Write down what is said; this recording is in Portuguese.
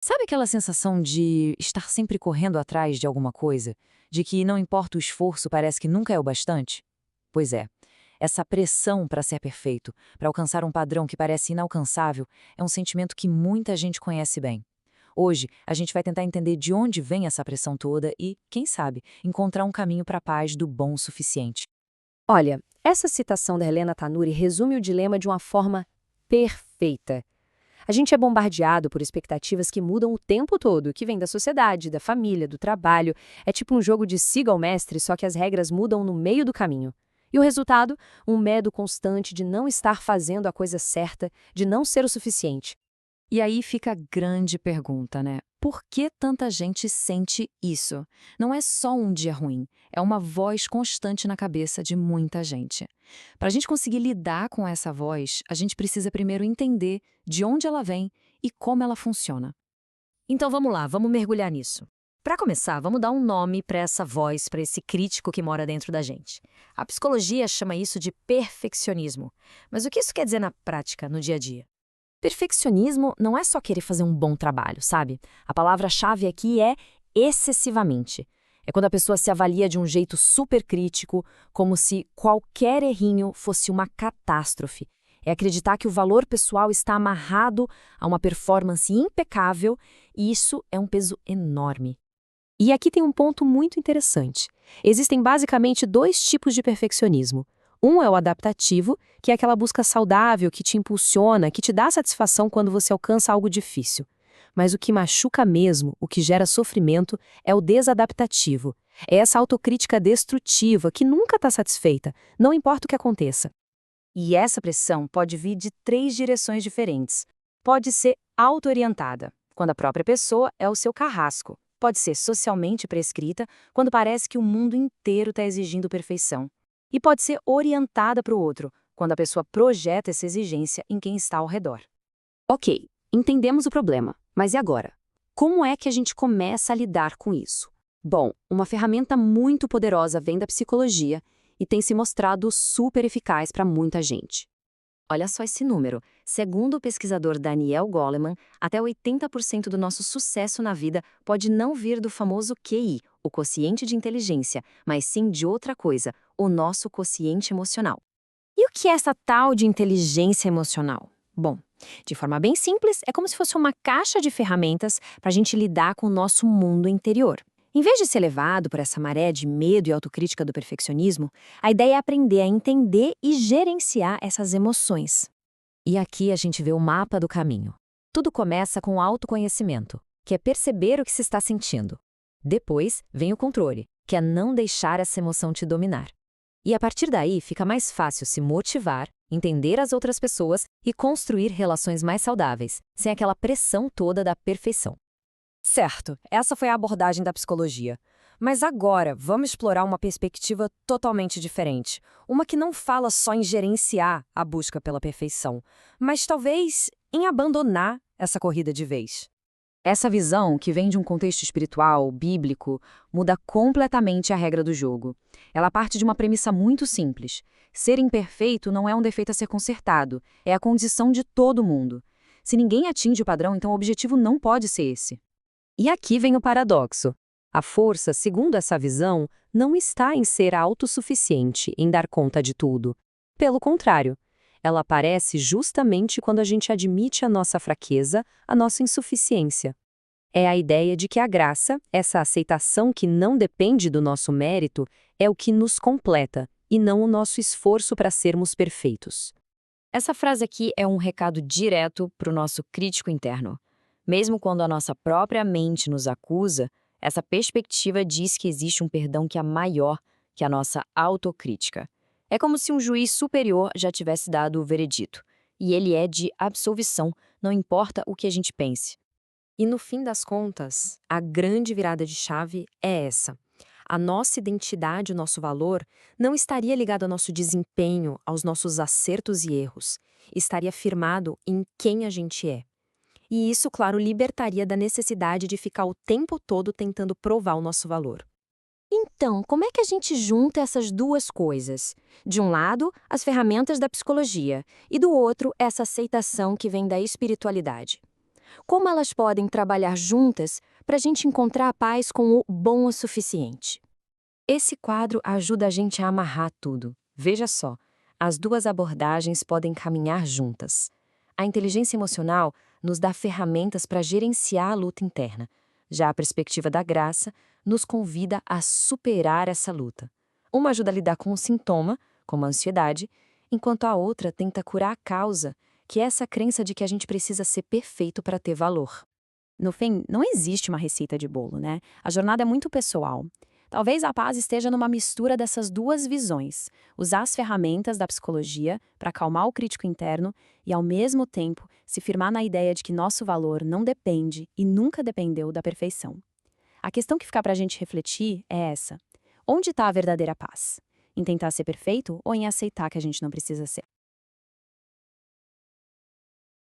Sabe aquela sensação de estar sempre correndo atrás de alguma coisa? De que não importa o esforço, parece que nunca é o bastante? Pois é, essa pressão para ser perfeito, para alcançar um padrão que parece inalcançável, é um sentimento que muita gente conhece bem. Hoje, a gente vai tentar entender de onde vem essa pressão toda e, quem sabe, encontrar um caminho para a paz do bom o suficiente. Olha, essa citação da Helena Tanuri resume o dilema de uma forma perfeita. A gente é bombardeado por expectativas que mudam o tempo todo, que vêm da sociedade, da família, do trabalho. É tipo um jogo de siga ao mestre, só que as regras mudam no meio do caminho. E o resultado? Um medo constante de não estar fazendo a coisa certa, de não ser o suficiente. E aí fica a grande pergunta, né? Por que tanta gente sente isso? Não é só um dia ruim, é uma voz constante na cabeça de muita gente. Para a gente conseguir lidar com essa voz, a gente precisa primeiro entender de onde ela vem e como ela funciona. Então vamos lá, vamos mergulhar nisso. Para começar, vamos dar um nome para essa voz, para esse crítico que mora dentro da gente. A psicologia chama isso de perfeccionismo. Mas o que isso quer dizer na prática, no dia a dia? Perfeccionismo não é só querer fazer um bom trabalho, sabe? A palavra-chave aqui é excessivamente. É quando a pessoa se avalia de um jeito super crítico, como se qualquer errinho fosse uma catástrofe. É acreditar que o valor pessoal está amarrado a uma performance impecável, e isso é um peso enorme. E aqui tem um ponto muito interessante. Existem basicamente dois tipos de perfeccionismo. Um é o adaptativo, que é aquela busca saudável que te impulsiona, que te dá satisfação quando você alcança algo difícil. Mas o que machuca mesmo, o que gera sofrimento, é o desadaptativo. É essa autocrítica destrutiva que nunca está satisfeita, não importa o que aconteça. E essa pressão pode vir de três direções diferentes. Pode ser auto-orientada, quando a própria pessoa é o seu carrasco. Pode ser socialmente prescrita, quando parece que o mundo inteiro está exigindo perfeição. E pode ser orientada para o outro, quando a pessoa projeta essa exigência em quem está ao redor. Ok, entendemos o problema, mas e agora? Como é que a gente começa a lidar com isso? Bom, uma ferramenta muito poderosa vem da psicologia e tem se mostrado super eficaz para muita gente. Olha só esse número. Segundo o pesquisador Daniel Goleman, até 80% do nosso sucesso na vida pode não vir do famoso QI, o quociente de inteligência, mas sim de outra coisa, o nosso quociente emocional. E o que é essa tal de inteligência emocional? Bom, de forma bem simples, é como se fosse uma caixa de ferramentas para a gente lidar com o nosso mundo interior. Em vez de ser levado por essa maré de medo e autocrítica do perfeccionismo, a ideia é aprender a entender e gerenciar essas emoções. E aqui a gente vê o mapa do caminho. Tudo começa com o autoconhecimento, que é perceber o que se está sentindo. Depois vem o controle, que é não deixar essa emoção te dominar. E a partir daí fica mais fácil se motivar, entender as outras pessoas e construir relações mais saudáveis, sem aquela pressão toda da perfeição. Certo, essa foi a abordagem da psicologia. Mas agora, vamos explorar uma perspectiva totalmente diferente. Uma que não fala só em gerenciar a busca pela perfeição, mas talvez em abandonar essa corrida de vez. Essa visão, que vem de um contexto espiritual, bíblico, muda completamente a regra do jogo. Ela parte de uma premissa muito simples. Ser imperfeito não é um defeito a ser consertado, é a condição de todo mundo. Se ninguém atinge o padrão, então o objetivo não pode ser esse. E aqui vem o paradoxo. A força, segundo essa visão, não está em ser autossuficiente, em dar conta de tudo. Pelo contrário, ela aparece justamente quando a gente admite a nossa fraqueza, a nossa insuficiência. É a ideia de que a graça, essa aceitação que não depende do nosso mérito, é o que nos completa, e não o nosso esforço para sermos perfeitos. Essa frase aqui é um recado direto para o nosso crítico interno. Mesmo quando a nossa própria mente nos acusa, essa perspectiva diz que existe um perdão que é maior que a nossa autocrítica. É como se um juiz superior já tivesse dado o veredito, e ele é de absolvição, não importa o que a gente pense. E no fim das contas, a grande virada de chave é essa. A nossa identidade, o nosso valor, não estaria ligado ao nosso desempenho, aos nossos acertos e erros. Estaria firmado em quem a gente é. E isso, claro, libertaria da necessidade de ficar o tempo todo tentando provar o nosso valor. Então, como é que a gente junta essas duas coisas? De um lado, as ferramentas da psicologia, e do outro, essa aceitação que vem da espiritualidade. Como elas podem trabalhar juntas para a gente encontrar a paz com o bom o suficiente? Esse quadro ajuda a gente a amarrar tudo. Veja só, as duas abordagens podem caminhar juntas. A inteligência emocional nos dá ferramentas para gerenciar a luta interna. Já a perspectiva da graça nos convida a superar essa luta. Uma ajuda a lidar com o sintoma, como a ansiedade, enquanto a outra tenta curar a causa, que é essa crença de que a gente precisa ser perfeito para ter valor. No fim, não existe uma receita de bolo, né? A jornada é muito pessoal. Talvez a paz esteja numa mistura dessas duas visões. Usar as ferramentas da psicologia para acalmar o crítico interno e, ao mesmo tempo, se firmar na ideia de que nosso valor não depende e nunca dependeu da perfeição. A questão que fica para a gente refletir é essa: onde está a verdadeira paz? Em tentar ser perfeito ou em aceitar que a gente não precisa ser?